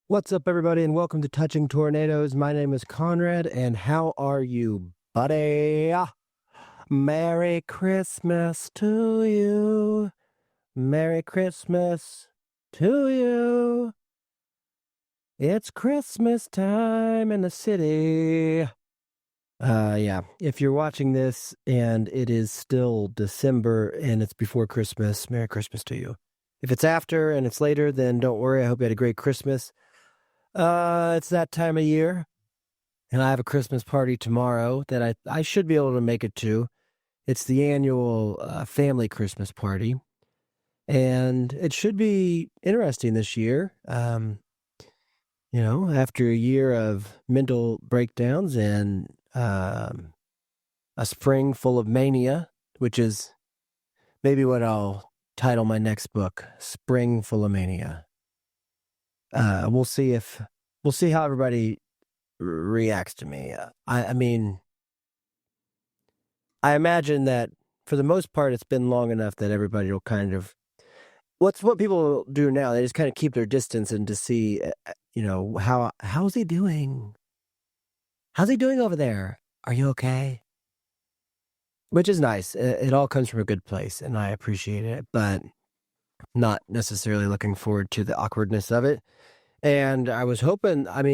What's up, everybody, and welcome to Touching Tornadoes. My name is Conrad, and how are you, buddy? Merry Christmas to you. Merry Christmas to you. It's Christmas time in the city. Yeah, if you're watching this and it is still December and it's before Christmas, Merry Christmas to you. If it's after and it's later, then don't worry. I hope you had a great Christmas. It's that time of year, and I have a Christmas party tomorrow that I should be able to make it to. It's the annual family Christmas party, and it should be interesting this year. After a year of mental breakdowns and a spring full of mania, which is maybe what I'll title my next book, Spring Full of Mania. We'll see how everybody reacts to me. I mean, I imagine that for the most part, it's been long enough that everybody will kind of what people do now. They just kind of keep their distance and to see, how's he doing? How's he doing over there? Are you okay? Which is nice. It all comes from a good place, and I appreciate it, but not necessarily looking forward to the awkwardness of it. And I was hoping that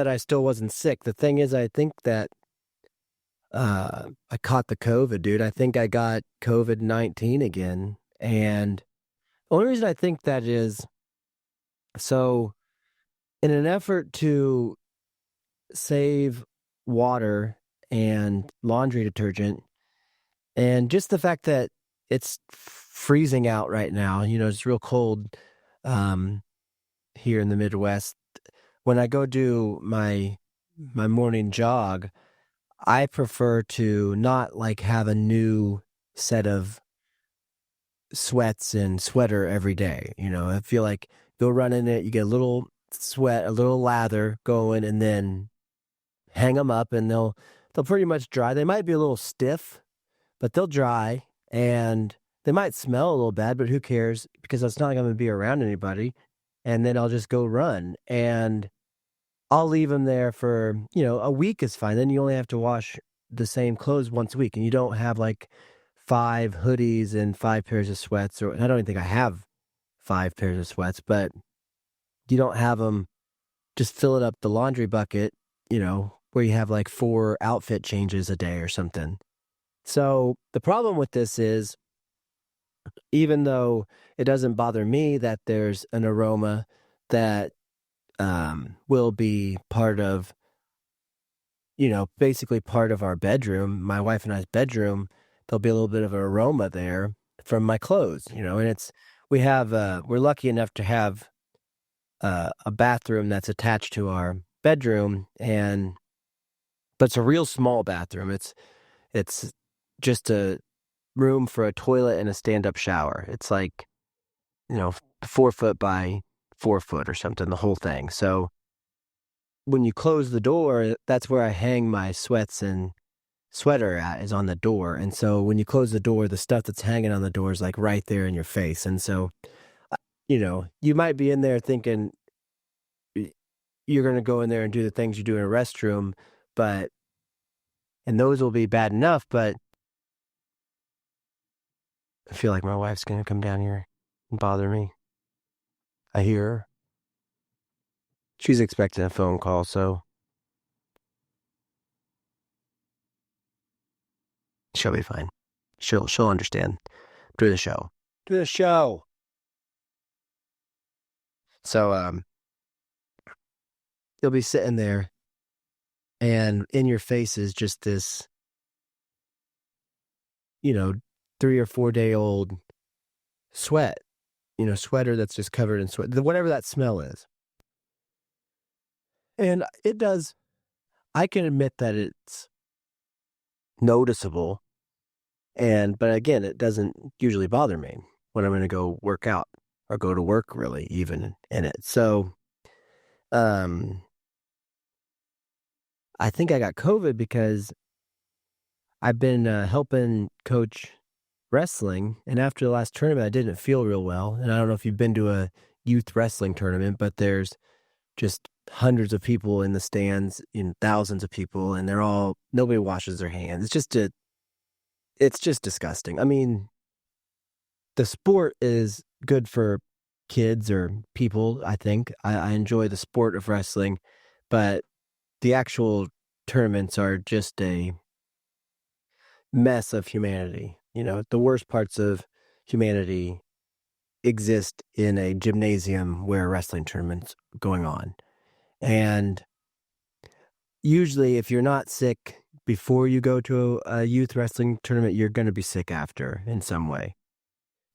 I still wasn't sick. The thing is, I think that I caught the COVID, dude. I think I got COVID-19 again. And the only reason I think that is, so in an effort to save water and laundry detergent, and just the fact that it's freezing out right now, it's real cold here in the Midwest. When I go do my morning jog, I prefer to not have a new set of sweats and sweater every day. I feel like go run in it, you get a little sweat, a little lather going, and then hang them up, and they'll pretty much dry. They might be a little stiff, but they'll dry, and they might smell a little bad, but who cares? Because it's not like I'm going to be around anybody. And then I'll just go run, and I'll leave them there for, a week is fine. Then you only have to wash the same clothes once a week, and you don't have 5 hoodies and 5 pairs of sweats, and I don't even think I have 5 pairs of sweats, but you don't have them just fill it up the laundry bucket, where you have 4 outfit changes a day or something. So the problem with this is, even though it doesn't bother me that there's an aroma that will be part of, basically part of our bedroom, my wife and I's bedroom, there'll be a little bit of an aroma there from my clothes, and we're lucky enough to have a bathroom that's attached to our bedroom, but it's a real small bathroom. It's just a room for a toilet and a stand-up shower. It's 4 foot by 4 foot or something, the whole thing. So when you close the door, that's where I hang my sweats and sweater at, is on the door. And so when you close the door, the stuff that's hanging on the door is right there in your face. And so, you might be in there thinking you're going to go in there and do the things you do in a restroom, and those will be bad enough, but I feel like my wife's going to come down here and bother me. I hear her. She's expecting a phone call, so she'll be fine. She'll understand. Do the show. So you'll be sitting there, and in your face is just this, 3 or 4 day old sweater that's just covered in sweat, whatever that smell is. And I can admit that it's noticeable, but again, it doesn't usually bother me when I'm going to go work out or go to work, really, even in it. So, I think I got COVID because I've been helping coach wrestling, and after the last tournament, I didn't feel real well. And I don't know if you've been to a youth wrestling tournament, but there's just hundreds of people in the stands, in thousands of people, and nobody washes their hands. It's just disgusting. I mean, the sport is good for kids or people, I think. I enjoy the sport of wrestling, but the actual tournaments are just a mess of humanity. The worst parts of humanity exist in a gymnasium where a wrestling tournament's going on. And usually, if you're not sick before you go to a youth wrestling tournament, you're going to be sick after in some way.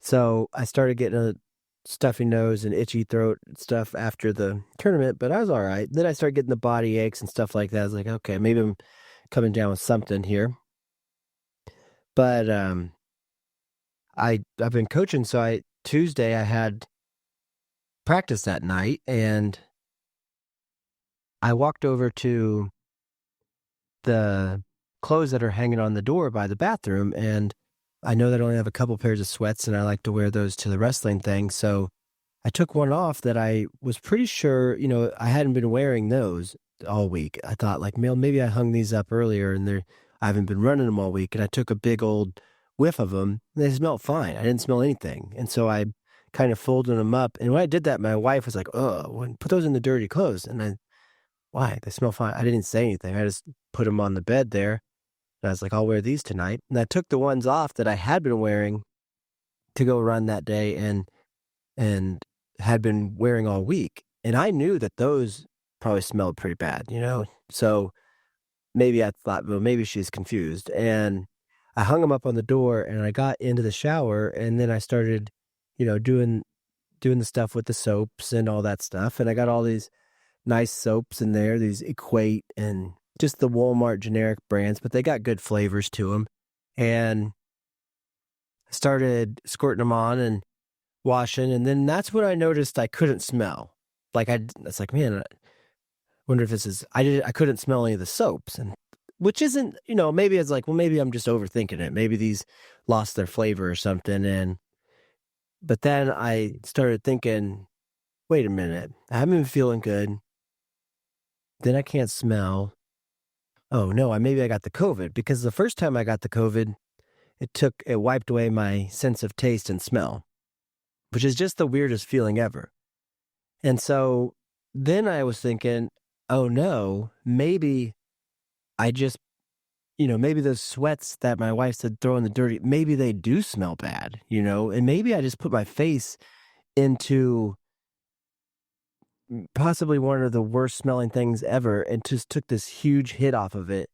So I started getting a stuffy nose and itchy throat and stuff after the tournament, but I was all right. Then I started getting the body aches and stuff like that. I was like, okay, maybe I'm coming down with something here. But I've been coaching, so Tuesday I had practice that night, and I walked over to the clothes that are hanging on the door by the bathroom, and I know that I only have a couple pairs of sweats, and I like to wear those to the wrestling thing, so I took one off that I was pretty sure, I hadn't been wearing those all week. I thought, like, maybe I hung these up earlier, and I haven't been running them all week, and I took a big old whiff of them, and they smelled fine. I didn't smell anything, and so I kind of folded them up, and when I did that, my wife was like, "Oh, put those in the dirty clothes," and why? They smell fine. I didn't say anything. I just put them on the bed there. And I was like, I'll wear these tonight. And I took the ones off that I had been wearing to go run that day and had been wearing all week. And I knew that those probably smelled pretty bad, So maybe I thought, well, maybe she's confused. And I hung them up on the door, and I got into the shower, and then I started, doing the stuff with the soaps and all that stuff. And I got all these nice soaps in there, these Equate and just the Walmart generic brands, but they got good flavors to them. And I started squirting them on and washing, and then that's when I noticed I couldn't smell. It's like, man, I wonder if I couldn't smell any of the soaps, and which isn't, maybe it's like, well, maybe I'm just overthinking it. Maybe these lost their flavor or something. But then I started thinking, wait a minute, I haven't been feeling good. Then I can't smell. Oh no, maybe I got the COVID, because the first time I got the COVID, it wiped away my sense of taste and smell, which is just the weirdest feeling ever. And so then I was thinking, oh no, maybe I just, maybe those sweats that my wife said throw in the dirty, maybe they do smell bad, and maybe I just put my face into possibly one of the worst smelling things ever and just took this huge hit off of it,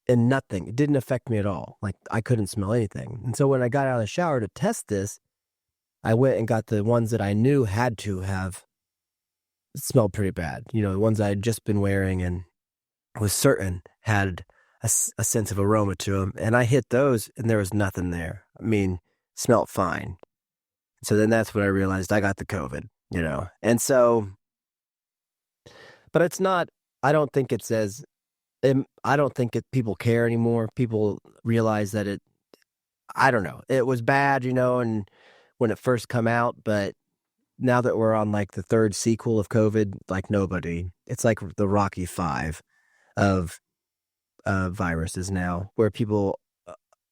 and it didn't affect me at all. Like, I couldn't smell anything. And so when I got out of the shower to test this, I went and got the ones that I knew had to have smelled pretty bad. The ones I had just been wearing and was certain had a sense of aroma to them. And I hit those, and there was nothing there. I mean, smelled fine. So then that's when I realized I got the COVID, And so, but it's not, I don't think it says, I don't think people care anymore. People realize that I don't know, it was bad, and when it first come out, but now that we're on like the third sequel of COVID, like it's like the Rocky Five of viruses now, where people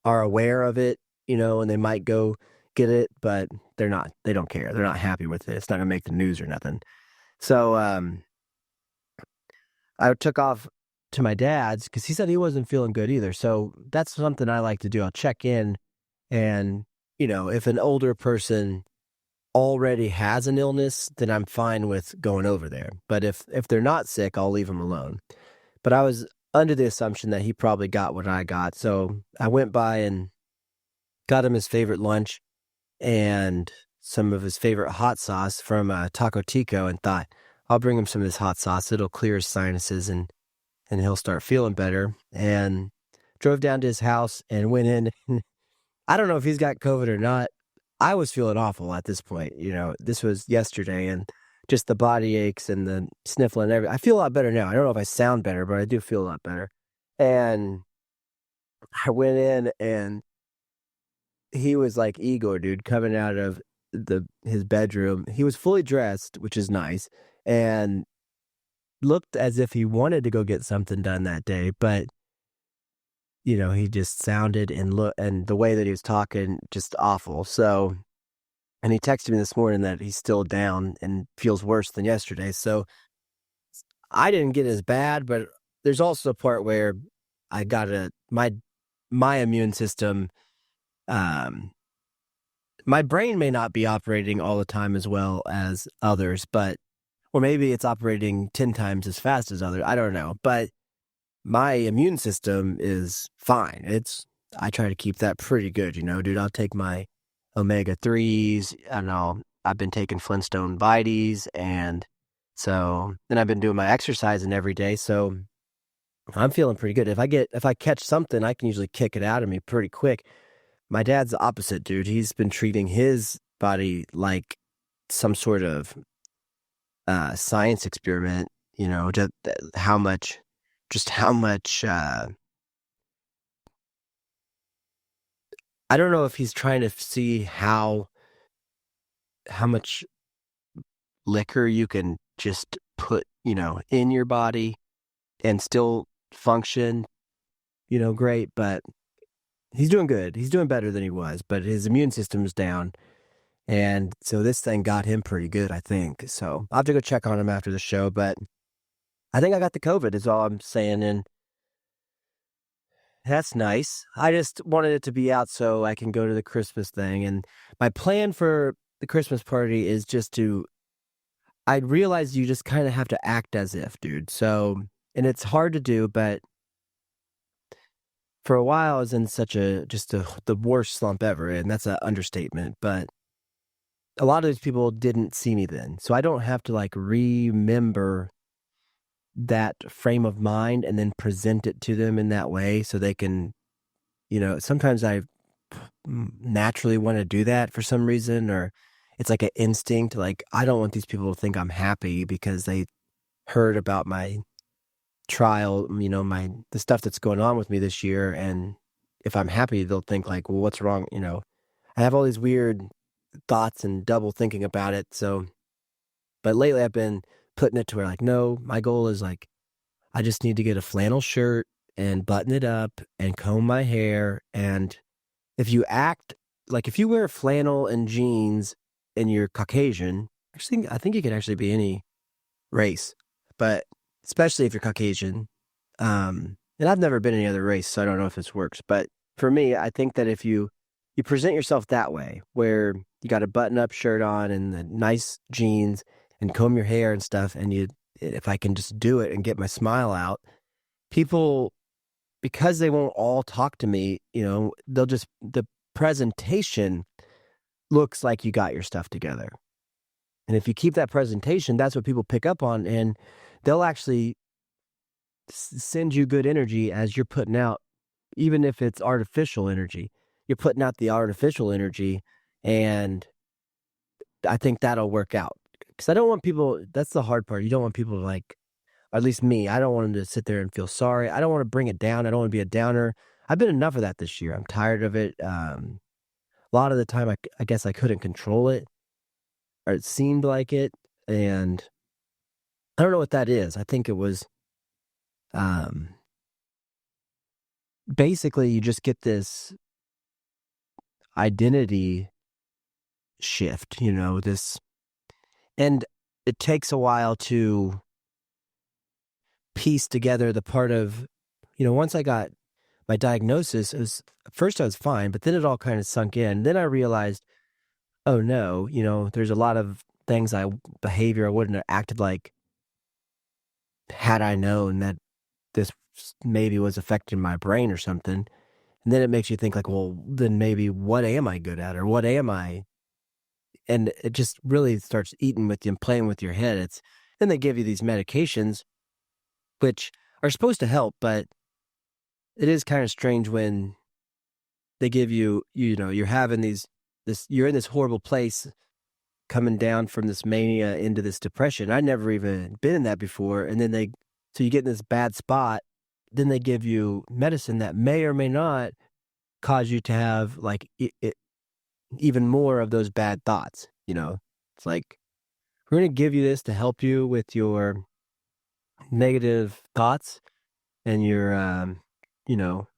are aware of it, and they might go get it, but they don't care. They're not happy with it. It's not gonna make the news or nothing. So, I took off to my dad's because he said he wasn't feeling good either. So that's something I like to do. I'll check in, and, if an older person already has an illness, then I'm fine with going over there. But if they're not sick, I'll leave them alone. But I was under the assumption that he probably got what I got. So I went by and got him his favorite lunch and some of his favorite hot sauce from Taco Tico, and thought, I'll bring him some of this hot sauce. It'll clear his sinuses and he'll start feeling better. And drove down to his house and went in. I don't know if he's got COVID or not. I was feeling awful at this point. This was yesterday, and just the body aches and the sniffling and everything. I feel a lot better now. I don't know if I sound better, but I do feel a lot better. And I went in, and he was like Igor, dude, coming out of the his bedroom. He was fully dressed, which is nice, and looked as if he wanted to go get something done that day, but he just sounded and look and the way that he was talking just awful. So, and he texted me this morning that he's still down and feels worse than yesterday. So I didn't get as bad, but there's also a part where I got my immune system. Um, my brain may not be operating all the time as well as others, but or maybe it's operating 10 times as fast as others. I don't know, but my immune system is fine. I try to keep that pretty good, dude. I'll take my omega-3s. I don't know. I've been taking Flintstone Vites, and so then I've been doing my exercising every day. So I'm feeling pretty good. If I catch something, I can usually kick it out of me pretty quick. My dad's the opposite, dude. He's been treating his body like some sort of science experiment, just how much I don't know if he's trying to see how much liquor you can just put, in your body and still function, great, but he's doing good. He's doing better than he was, but his immune system's down. And so this thing got him pretty good, I think. So I'll have to go check on him after the show, but I think I got the COVID is all I'm saying. And that's nice. I just wanted it to be out so I can go to the Christmas thing. And my plan for the Christmas party is I realize you just kind of have to act as if, dude. So, and it's hard to do, but for a while I was in the worst slump ever. And that's an understatement. But a lot of these people didn't see me then. So I don't have to like remember that frame of mind and then present it to them in that way so they can, sometimes I naturally want to do that for some reason, or it's like an instinct. Like, I don't want these people to think I'm happy because they heard about my trial, the stuff that's going on with me this year. And if I'm happy, they'll think like, well, what's wrong? I have all these weird thoughts and double thinking about it. So, but lately I've been putting it to where like, no, my goal is like, I just need to get a flannel shirt and button it up and comb my hair. And if you wear flannel and jeans and you're Caucasian, actually, I think you could actually be any race, but especially if you're Caucasian. And I've never been any other race, so I don't know if this works. But for me, I think that if you present yourself that way, where you got a button-up shirt on and the nice jeans and comb your hair and stuff, and if I can just do it and get my smile out, people, because they won't all talk to me, the presentation looks like you got your stuff together. And if you keep that presentation, that's what people pick up on, and they'll actually send you good energy as you're putting out, even if it's artificial energy. You're putting out the artificial energy, and I think that'll work out. Because I don't want people, that's the hard part. You don't want people to like, or at least me, I don't want them to sit there and feel sorry. I don't want to bring it down. I don't want to be a downer. I've been enough of that this year. I'm tired of it. A lot of the time, I guess I couldn't control it, or it seemed like it. And I don't know what that is. I think it was basically you just get this identity shift, and it takes a while to piece together the part of, once I got my diagnosis, at first I was fine, but then it all kind of sunk in. Then I realized, oh no, there's a lot of behavior I wouldn't have acted like had I known that this maybe was affecting my brain or something. And then it makes you think like, well, then maybe what am I good at, or what am I? And it just really starts eating with you and playing with your head. Then they give you these medications, which are supposed to help, but it is kind of strange when they give you, you're having you're in this horrible place coming down from this mania into this depression. I'd never even been in that before. And then so you get in this bad spot, then they give you medicine that may or may not cause you to have like even more of those bad thoughts. It's like, we're going to give you this to help you with your negative thoughts and you know,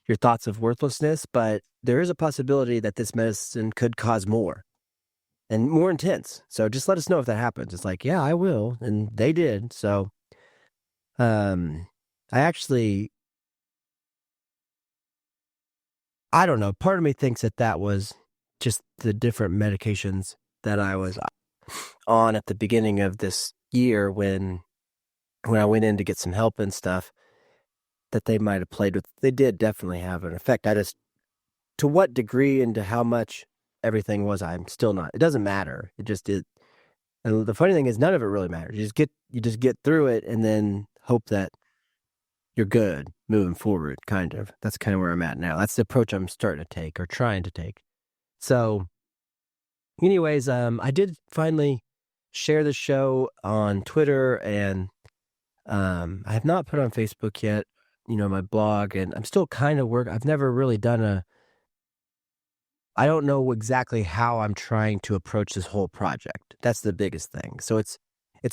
your thoughts of worthlessness, but there is a possibility that this medicine could cause more and more intense. So just let us know if that happens. It's like, yeah, I will. And they did. So, um, I actually, I don't know. Part of me thinks that was just the different medications that I was on at the beginning of this year when I went in to get some help and stuff that they might have played with. They did definitely have an effect. To what degree and to how much everything was, I'm still not. It doesn't matter. It just did. And the funny thing is, none of it really matters. You just get through it, and then hope that you're good moving forward. Kind of. That's kind of where I'm at now. That's the approach I'm starting to take or trying to take. So, anyways, I did finally share the show on Twitter, and I have not put on Facebook yet. My blog, and I'm still kind of I've never really done I don't know exactly how I'm trying to approach this whole project. That's the biggest thing. So it's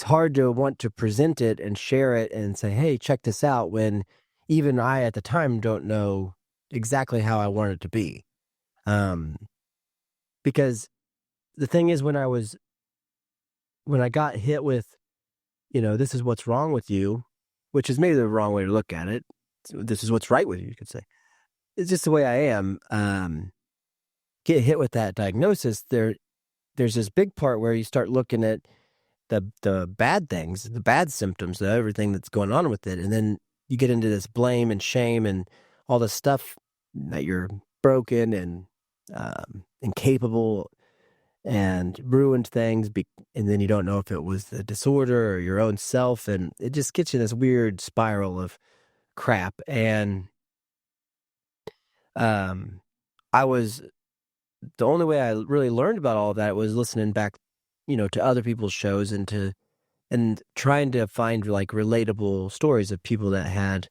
hard to want to present it and share it and say, "Hey, check this out," when even I at the time don't know exactly how I want it to be. Um, because the thing is, when I got hit with, this is what's wrong with you, which is maybe the wrong way to look at it. This is what's right with you, you could say. It's just the way I am. Get hit with that diagnosis, there's this big part where you start looking at the bad things, the bad symptoms, everything that's going on with it, and then you get into this blame and shame and all this stuff that you're broken and incapable and ruined things, and then you don't know if it was the disorder or your own self, and it just gets you in this weird spiral of crap. And I was the only way I really learned about all of that was listening back, to other people's shows and trying to find like relatable stories of people that had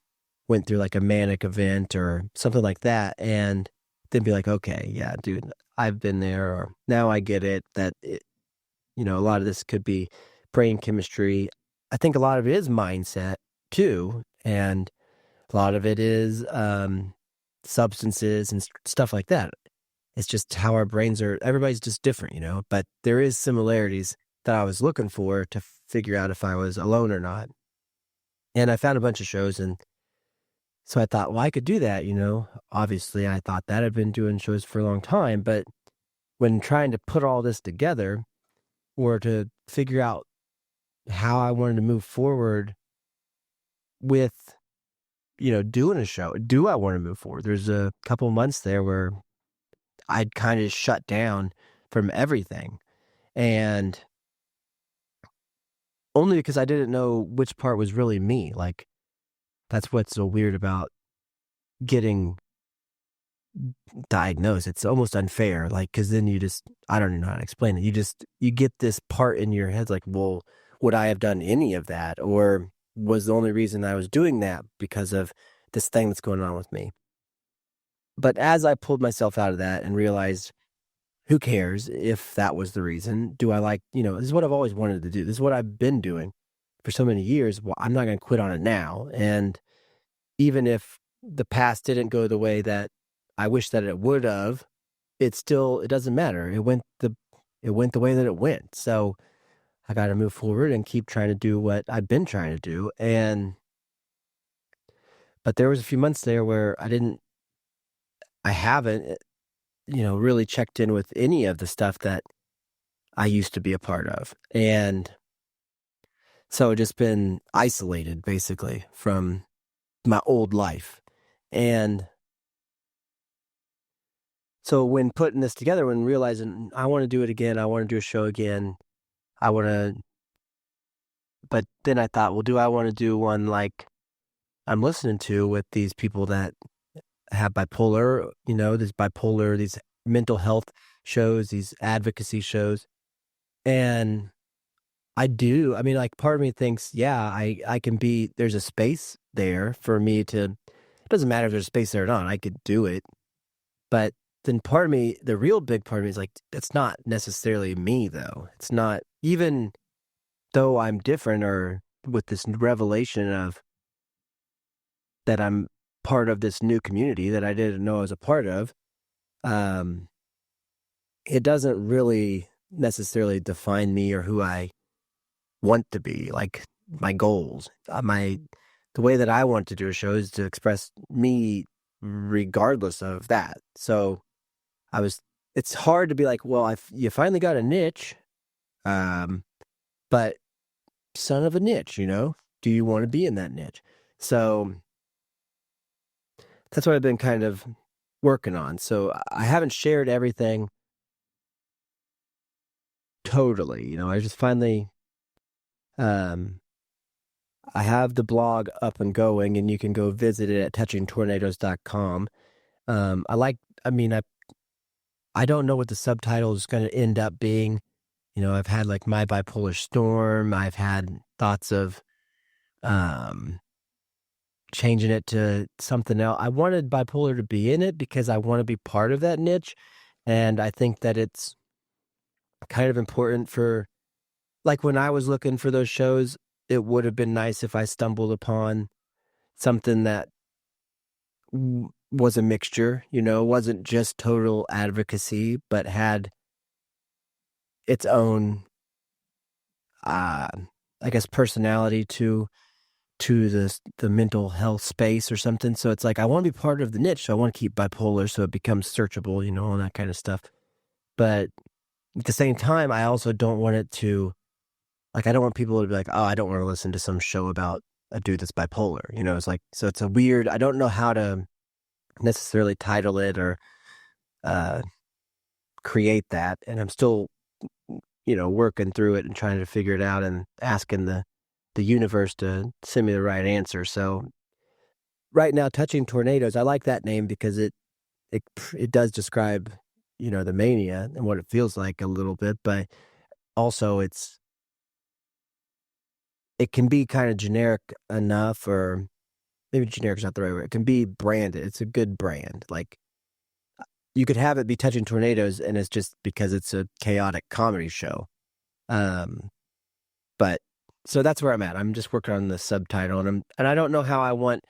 went through like a manic event or something like that, and then be like, okay, yeah, dude, I've been there, or now I get it that a lot of this could be brain chemistry. I think a lot of it is mindset too, and a lot of it is substances and stuff like that. It's just how our brains are. Everybody's just different, but there is similarities that I was looking for to figure out if I was alone or not. And I found a bunch of shows, and so I thought, well, I could do that, Obviously, I thought that. I'd been doing shows for a long time, but when trying to put all this together or to figure out how I wanted to move forward with, doing a show, do I want to move forward? There's a couple months there where I'd kind of shut down from everything, and only because I didn't know which part was really me. Like, that's what's so weird about getting diagnosed. It's almost unfair, like, because then I don't know how to explain it. You get this part in your head, like, well, would I have done any of that? Or was the only reason I was doing that because of this thing that's going on with me? But as I pulled myself out of that and realized, who cares if that was the reason? Do I this is what I've always wanted to do. This is what I've been doing for so many years. Well, I'm not going to quit on it now. And even if the past didn't go the way that I wish that it would have, it doesn't matter. It went the way that it went. So I got to move forward and keep trying to do what I've been trying to do. But there was a few months there where I haven't, really checked in with any of the stuff that I used to be a part of. And so just been isolated basically from my old life. And so when putting this together, when realizing I want to do it again, I want to do a show again, but then I thought, well, do I want to do one like I'm listening to with these people that have bipolar, these mental health shows, these advocacy shows. And I do. I mean, like, part of me thinks, yeah, I can there's a space there for me it doesn't matter if there's a space there or not. I could do it. But then part of me, the real big part of me is like, it's not necessarily me though. It's not, even though I'm different, or with this revelation of that I'm part of this new community that I didn't know I was a part of. Um, it doesn't really necessarily define me or who I want to be, like my goals. The way that I want to do a show is to express me regardless of that. So I was, it's hard to be like, well, you finally got a niche, but son of a niche, do you want to be in that niche? So that's what I've been kind of working on. So I haven't shared everything totally. I just finally, um, I have the blog up and going, and you can go visit it at touchingtornadoes.com. I mean, I don't know what the subtitle is going to end up being. I've had like my bipolar storm. I've had thoughts of, changing it to something else. I wanted bipolar to be in it because I want to be part of that niche. And I think that it's kind of important for, like, when I was looking for those shows, it would have been nice if I stumbled upon something that was a mixture, wasn't just total advocacy, but had its own, I guess, personality to the mental health space or something. So it's like, I want to be part of the niche. So I want to keep bipolar so it becomes searchable, all that kind of stuff. But at the same time, I also don't want it to, like, I don't want people to be like, oh, I don't want to listen to some show about a dude that's bipolar. It's like, so it's a weird, I don't know how to necessarily title it or create that. And I'm still, working through it and trying to figure it out and asking the universe to send me the right answer. So right now, Touching Tornadoes, I like that name because it does describe, the mania and what it feels like a little bit, but also it can be kind of generic enough, or maybe generic is not the right word. It can be branded. It's a good brand. Like, you could have it be Touching Tornadoes, and it's just because it's a chaotic comedy show. But so that's where I'm at. I'm just working on the subtitle, and I don't know how I want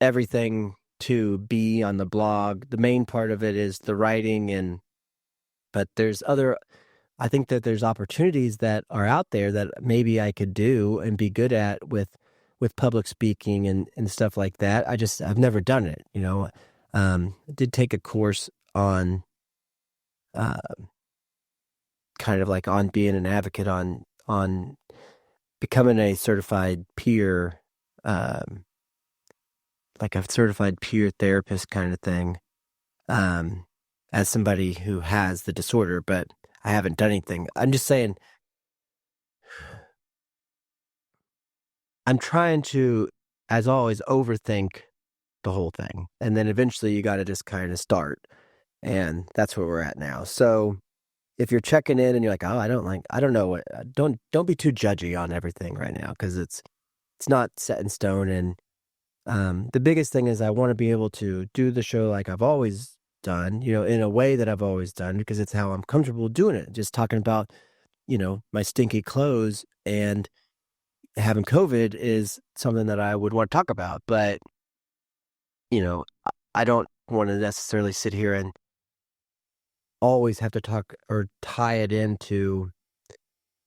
everything to be on the blog. The main part of it is the writing, but I think that there's opportunities that are out there that maybe I could do and be good at with public speaking and stuff like that. I've never done it, I did take a course on, kind of like on being an advocate, on becoming a certified peer, like a certified peer therapist kind of thing, as somebody who has the disorder, but I haven't done anything. I'm just saying, I'm trying to, as always, overthink the whole thing. And then eventually you got to just kind of start. And that's where we're at now. So if you're checking in and you're like, oh, I don't know what, don't be too judgy on everything right now, because it's not set in stone. And the biggest thing is I want to be able to do the show like I've always done, in a way that I've always done, because it's how I'm comfortable doing it. Just talking about, my stinky clothes and having COVID is something that I would want to talk about. But, I don't want to necessarily sit here and always have to talk or tie it into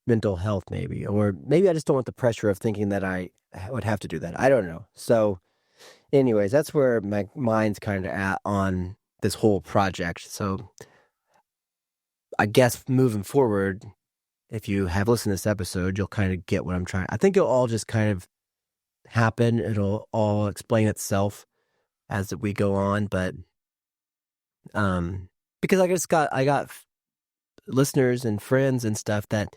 mental health, maybe. Or maybe I just don't want the pressure of thinking that I would have to do that. I don't know. So anyways, that's where my mind's kind of at on this whole project. So I guess moving forward, if you have listened to this episode, you'll kind of get what I'm trying. I think it'll all just kind of happen. It'll all explain itself as we go on. But because I got listeners and friends and stuff that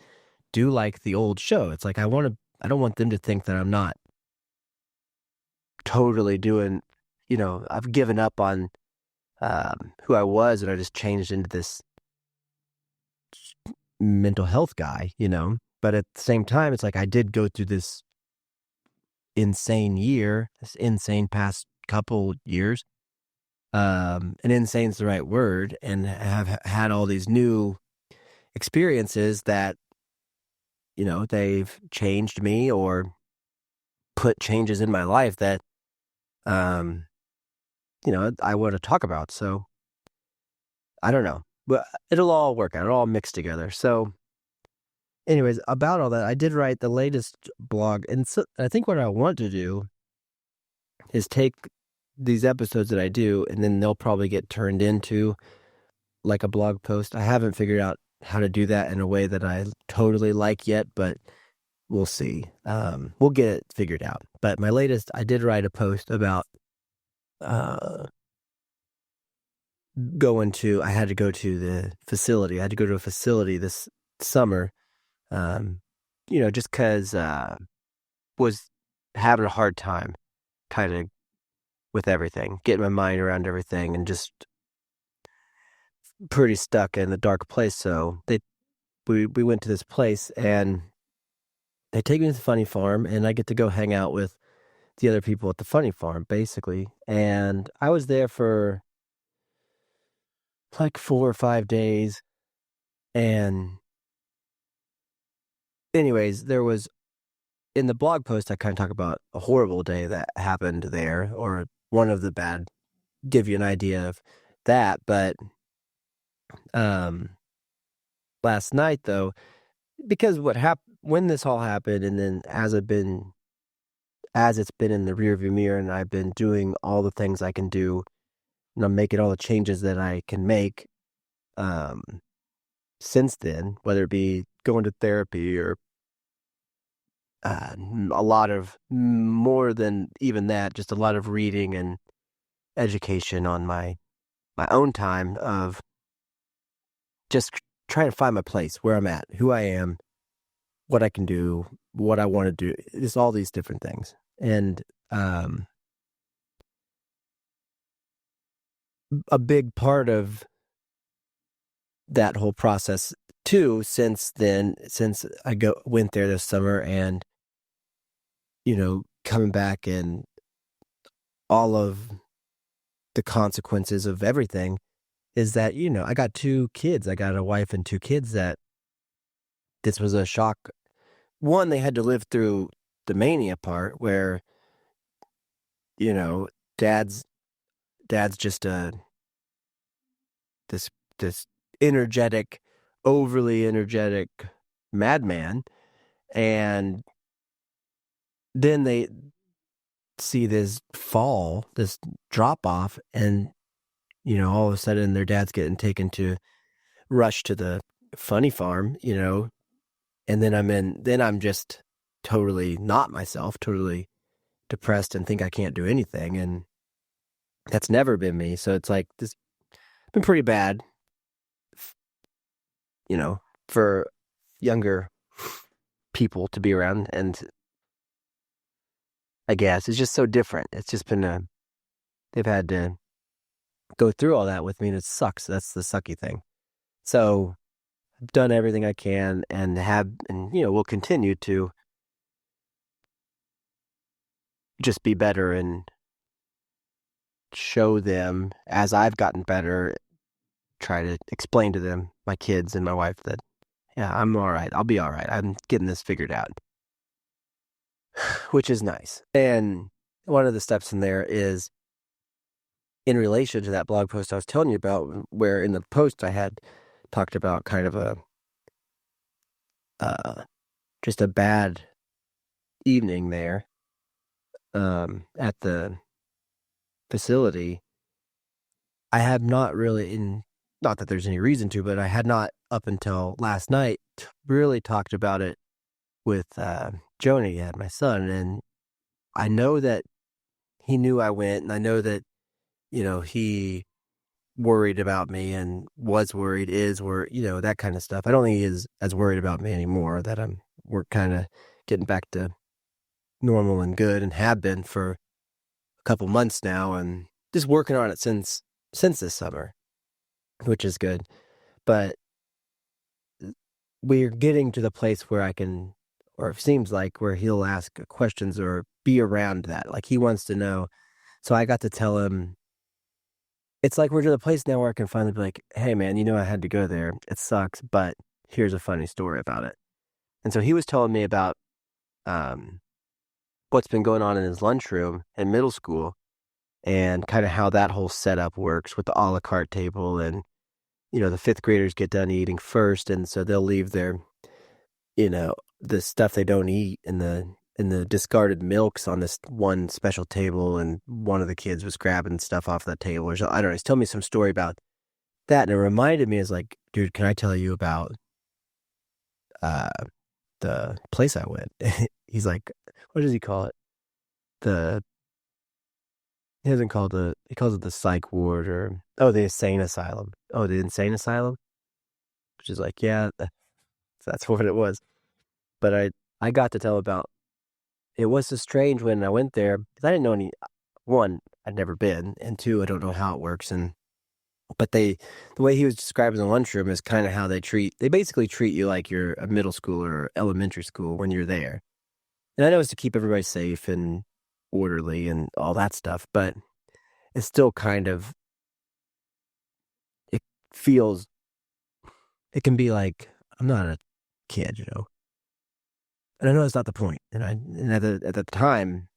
do like the old show. It's like I don't want them to think that I'm not totally doing, I've given up on who I was, and I just changed into this mental health guy, But at the same time, it's like I did go through this insane past couple years. and insane's the right word, and have had all these new experiences that, they've changed me or put changes in my life that, um, I want to talk about. So I don't know, but it'll all work out. It'll all mix together. So anyways, about all that, I did write the latest blog. And so I think what I want to do is take these episodes that I do, and then they'll probably get turned into like a blog post. I haven't figured out how to do that in a way that I totally like yet, but we'll see. We'll get it figured out. But my latest, I did write a post about I had to go to the facility. I had to go to a facility this summer, just because was having a hard time kind of with everything, getting my mind around everything, and just pretty stuck in a dark place. So we went to this place, and they take me to the funny farm, and I get to go hang out with the other people at the funny farm, basically. And I was there for like 4 or 5 days. And anyways, there was, in the blog post, I kind of talk about a horrible day that happened there, or one of the bad, give you an idea of that. But last night, though, because when this all happened, and then as it's been in the rearview mirror, and I've been doing all the things I can do, and I'm making all the changes that I can make since then, whether it be going to therapy or a lot of, more than even that, just a lot of reading and education on my own time, of just trying to find my place, where I'm at, who I am, what I can do, what I want to do, just all these different things. And a big part of that whole process too, since I went there this summer, and coming back, and all of the consequences of everything, is that I got 2 kids. I got a wife and 2 kids. That this was a shock. One, they had to live through the mania part, where dad's just this energetic, overly energetic madman. And then they see this drop off, and all of a sudden their dad's getting taken to rush to the funny farm, and then I'm just totally not myself, totally depressed, and think I can't do anything. And that's never been me. So it's like, this been pretty bad, for younger people to be around. And I guess it's just so different. It's just been they've had to go through all that with me, and it sucks. That's the sucky thing. So I've done everything I can, and will continue to just be better, and show them, as I've gotten better, try to explain to them, my kids and my wife, that, yeah, I'm all right. I'll be all right. I'm getting this figured out, which is nice. And one of the steps in there is in relation to that blog post I was telling you about, where in the post I had talked about kind of just a bad evening there at the facility. I have not really, not that there's any reason to, but I had not, up until last night, really talked about it with Joni, my son. And I know that he knew I went, and I know that he worried about me, and was worried, that kind of stuff. I don't think he is as worried about me anymore, that we're kind of getting back to normal and good, and have been for a couple months now, and just working on it since this summer, which is good. But we're getting to the place where I can, or it seems like, where he'll ask questions or be around that. Like, he wants to know. So I got to tell him it's like we're to the place now where I can finally be like, hey man, you know I had to go there. It sucks, but here's a funny story about it. And so he was telling me about um, what's been going on in his lunchroom in middle school and kind of how that whole setup works with the a la carte table. And, the fifth graders get done eating first. And so they'll leave their, the stuff they don't eat in the discarded milks on this one special table. And one of the kids was grabbing stuff off that table. Or so, I don't know. He's telling me some story about that. And it reminded me, is like, dude, can I tell you about uh, the place I went? He's like, what does he call it? The He doesn't call he calls it the psych ward, or the insane asylum. Oh, the insane asylum, which is like, yeah, that's what it was. But I got to tell about it. Was so strange when I went there because I didn't know any. One, I'd never been, and two, I don't know how it works. And but the way he was describing the lunchroom is kind of how they basically treat you like you're a middle school or elementary school when you're there. And I know it's to keep everybody safe and orderly and all that stuff, but it's still kind of, it feels, it can be like, I'm not a kid, and I know that's not the point. And at the time,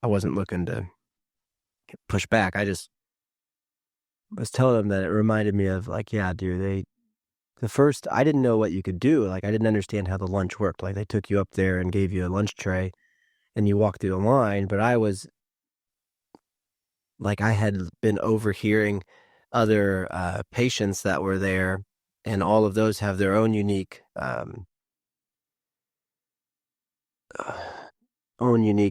I wasn't looking to push back. I just was telling them that it reminded me of like, yeah, dude, I didn't know what you could do. Like, I didn't understand how the lunch worked. Like, they took you up there and gave you a lunch tray and you walked through the line. But I was like, I had been overhearing other patients that were there, and all of those have their own unique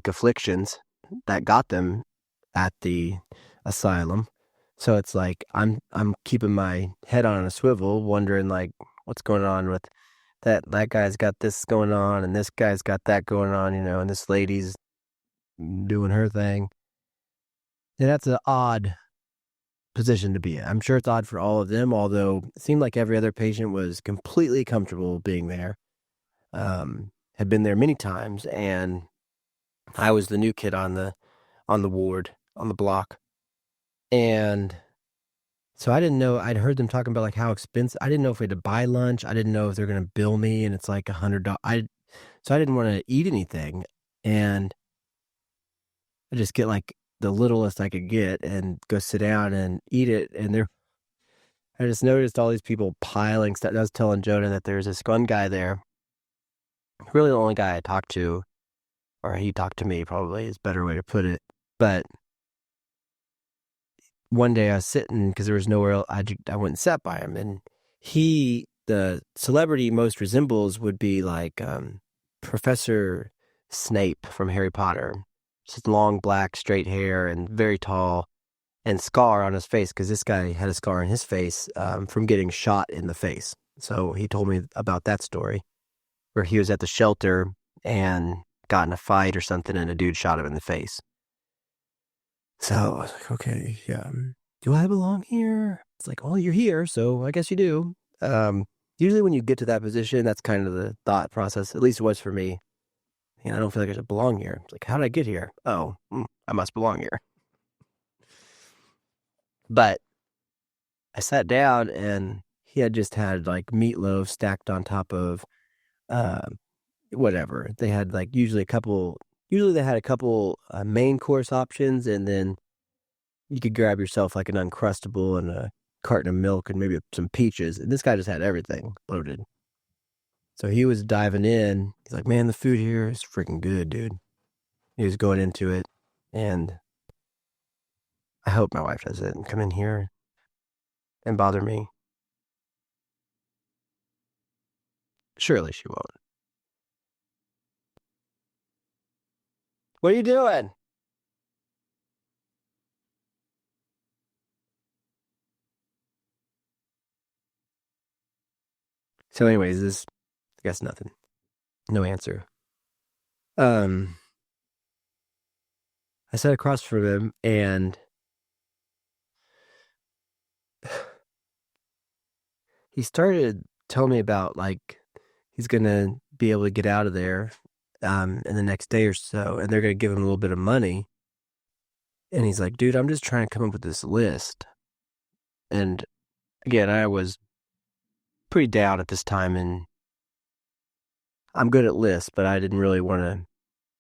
afflictions that got them at the asylum. So it's like I'm keeping my head on a swivel, wondering like what's going on with that guy's got this going on and this guy's got that going on, and this lady's doing her thing. And that's an odd position to be in. I'm sure it's odd for all of them, although it seemed like every other patient was completely comfortable being there. Had been there many times, and I was the new kid on the ward, on the block. And so I didn't know. I'd heard them talking about like how expensive. I didn't know if we had to buy lunch. I didn't know if they're going to bill me, and it's like $100. So I didn't want to eat anything, and I just get like the littlest I could get and go sit down and eat it. And I just noticed all these people piling stuff. I was telling Jonah that there's this one guy there, really the only guy I talked to, or he talked to me, probably is a better way to put it. But one day I was sitting because there was nowhere else. I went and sat by him, and the celebrity he most resembles would be like Professor Snape from Harry Potter. Just long black straight hair and very tall, and scar on his face because this guy had a scar on his face from getting shot in the face. So he told me about that story where he was at the shelter and got in a fight or something, and a dude shot him in the face. So I was like, okay, yeah. Do I belong here? It's like, well, you're here, so I guess you do. Usually when you get to that position, that's kind of the thought process. At least it was for me. I don't feel like I should belong here. It's like, how did I get here? Oh, I must belong here. But I sat down, and he had just had like meatloaf stacked on top of whatever. They had like usually they had a couple main course options, and then you could grab yourself like an Uncrustable and a carton of milk and maybe some peaches. And this guy just had everything loaded. So he was diving in. He's like, man, the food here is freaking good, dude. He was going into it. And I hope my wife doesn't come in here and bother me. Surely she won't. What are you doing? So anyways, I guess nothing. No answer. I sat across from him, and he started telling me about like he's gonna be able to get out of there in the next day or so, and they're gonna give him a little bit of money. And he's like, dude, I'm just trying to come up with this list. And again, I was pretty down at this time, and I'm good at lists, but I didn't really want to.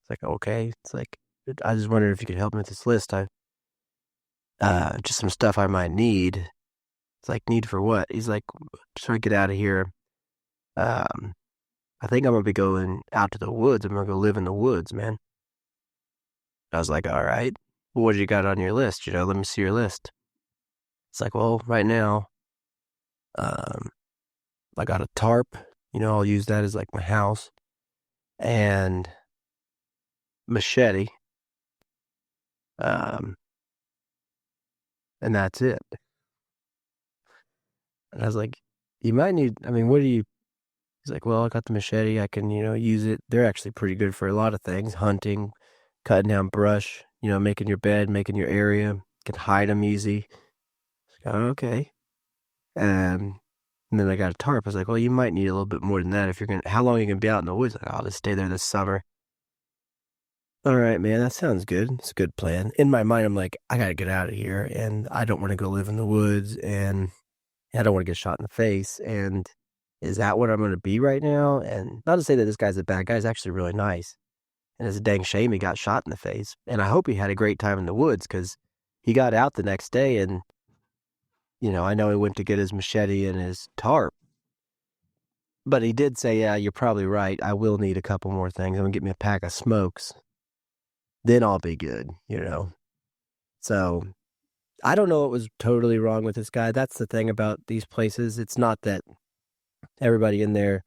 It's like, okay, it's like, I just wondered if you could help me with this list. Just some stuff I might need. It's like, need for what? He's like, so I get out of here. Um, I think I'm gonna be going out to the woods. I'm gonna go live in the woods, man. I was like, all right. Well, what do you got on your list? Let me see your list. It's like, well, right now, um, I got a tarp. I'll use that as like my house and machete. Um, and that's it. And I was like, you might need, I mean, what do you, he's like, well, I got the machete. I can, use it. They're actually pretty good for a lot of things, hunting, cutting down brush, making your bed, making your area, can hide them easy. Like, oh, okay. And then I got a tarp. I was like, well, you might need a little bit more than that if you're going to, how long are you going to be out in the woods? Like, I'll just stay there this summer. All right, man, that sounds good. It's a good plan. In my mind, I'm like, I got to get out of here, and I don't want to go live in the woods, and I don't want to get shot in the face. And is that what I'm going to be right now? And not to say that this guy's a bad guy. He's actually really nice. And it's a dang shame he got shot in the face. And I hope he had a great time in the woods because he got out the next day, and, I know he went to get his machete and his tarp. But he did say, yeah, you're probably right. I will need a couple more things. I'm going to get me a pack of smokes. Then I'll be good. So I don't know what was totally wrong with this guy. That's the thing about these places. It's not that everybody in there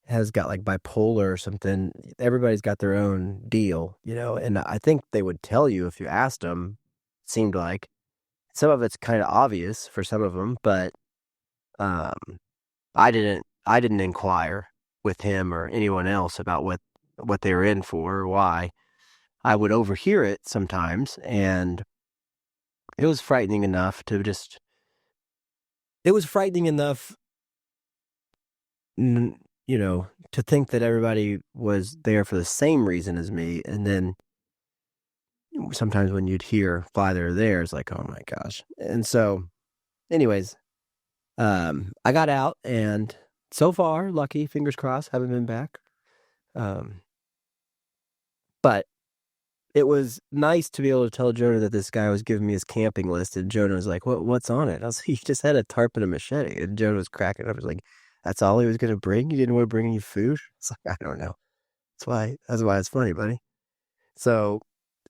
has got like bipolar or something. Everybody's got their own deal, and I think they would tell you if you asked them. It seemed like some of it's kind of obvious for some of them, but um, I didn't inquire with him or anyone else about what they were in for or why. I would overhear it sometimes, and it was frightening enough it was frightening enough, to think that everybody was there for the same reason as me. And then sometimes when you'd hear fly there, it's like, oh my gosh. And so, anyways, I got out, and so far, lucky, fingers crossed, haven't been back. But it was nice to be able to tell Jonah that this guy was giving me his camping list, and Jonah was like, what's on it? I was like, he just had a tarp and a machete. And Jonah was cracking up. I was like, that's all he was going to bring? You didn't want to bring any food? It's like, I don't know. That's why it's funny, buddy. So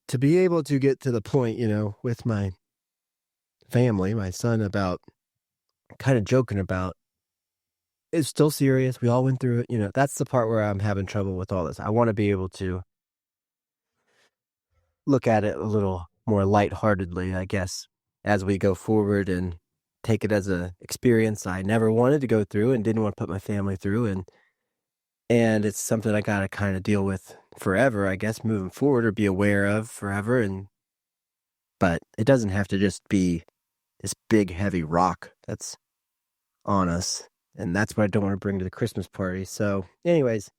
to be able to get to the point, with my family, my son, about kind of joking about, it's still serious. We all went through it. That's the part where I'm having trouble with all this. I want to be able to look at it a little more lightheartedly, I guess, as we go forward, and take it as a experience I never wanted to go through and didn't want to put my family through. And it's something I got to kind of deal with forever, I guess, moving forward, or be aware of forever. But it doesn't have to just be this big, heavy rock that's on us. And that's what I don't want to bring to the Christmas party. So anyways,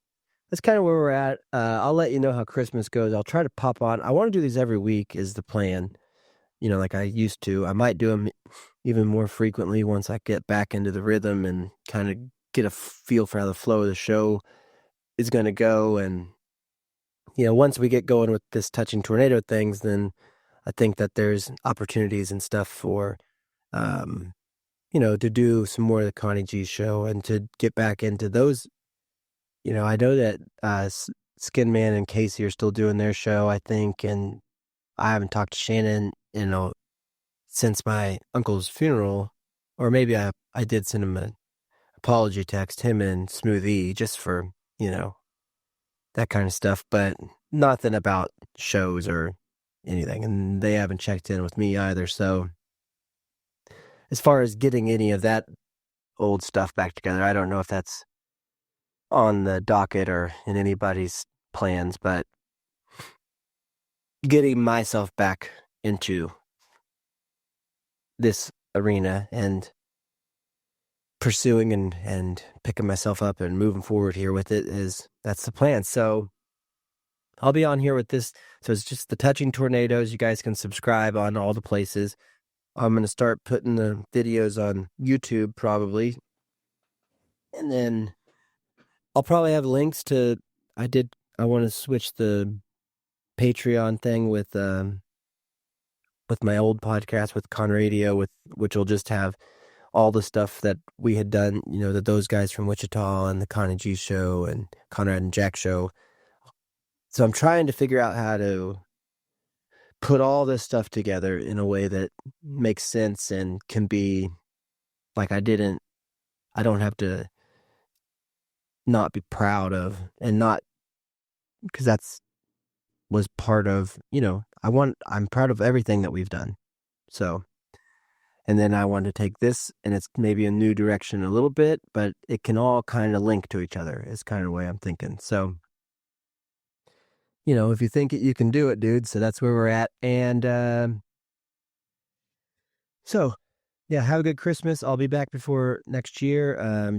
that's kind of where we're at. I'll let you know how Christmas goes. I'll try to pop on. I want to do these every week is the plan, like I used to. I might do them even more frequently once I get back into the rhythm and kind of get a feel for how the flow of the show is going to go. And, once we get going with this touching tornado things, then I think that there's opportunities and stuff for, to do some more of the Connie G show and to get back into those. I know that Skin Man and Casey are still doing their show, I think, and I haven't talked to Shannon, since my uncle's funeral, or maybe I did send him an apology text, him and Smoothie, just for, that kind of stuff, but nothing about shows or anything, and they haven't checked in with me either. So as far as getting any of that old stuff back together, I don't know if that's on the docket or in anybody's plans, but getting myself back into this arena and pursuing and picking myself up and moving forward here with it that's the plan. So I'll be on here with this. So it's just the Touching Tornadoes. You guys can subscribe on all the places. I'm going to start putting the videos on YouTube probably. And then I'll probably have links to, I want to switch the Patreon thing with my old podcast with Con Radio, which will just have all the stuff that we had done, that those guys from Wichita and the Con and G show and Conrad and Jack show. So I'm trying to figure out how to put all this stuff together in a way that makes sense and can be like I don't have to not be proud of, and not because that's was part of, I'm proud of everything that we've done. So, and then I want to take this and it's maybe a new direction a little bit, but it can all kind of link to each other is kind of the way I'm thinking. So, if you think it, you can do it, dude. So that's where we're at. And so, yeah, have a good Christmas. I'll be back before next year.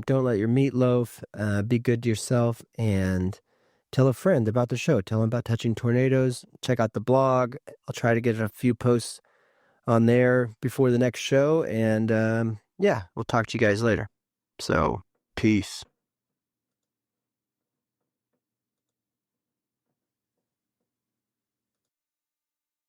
Don't let your meat loaf. Be good to yourself, and tell a friend about the show. Tell them about Touching Tornadoes. Check out the blog. I'll try to get a few posts on there before the next show. And yeah, we'll talk to you guys later. So, peace.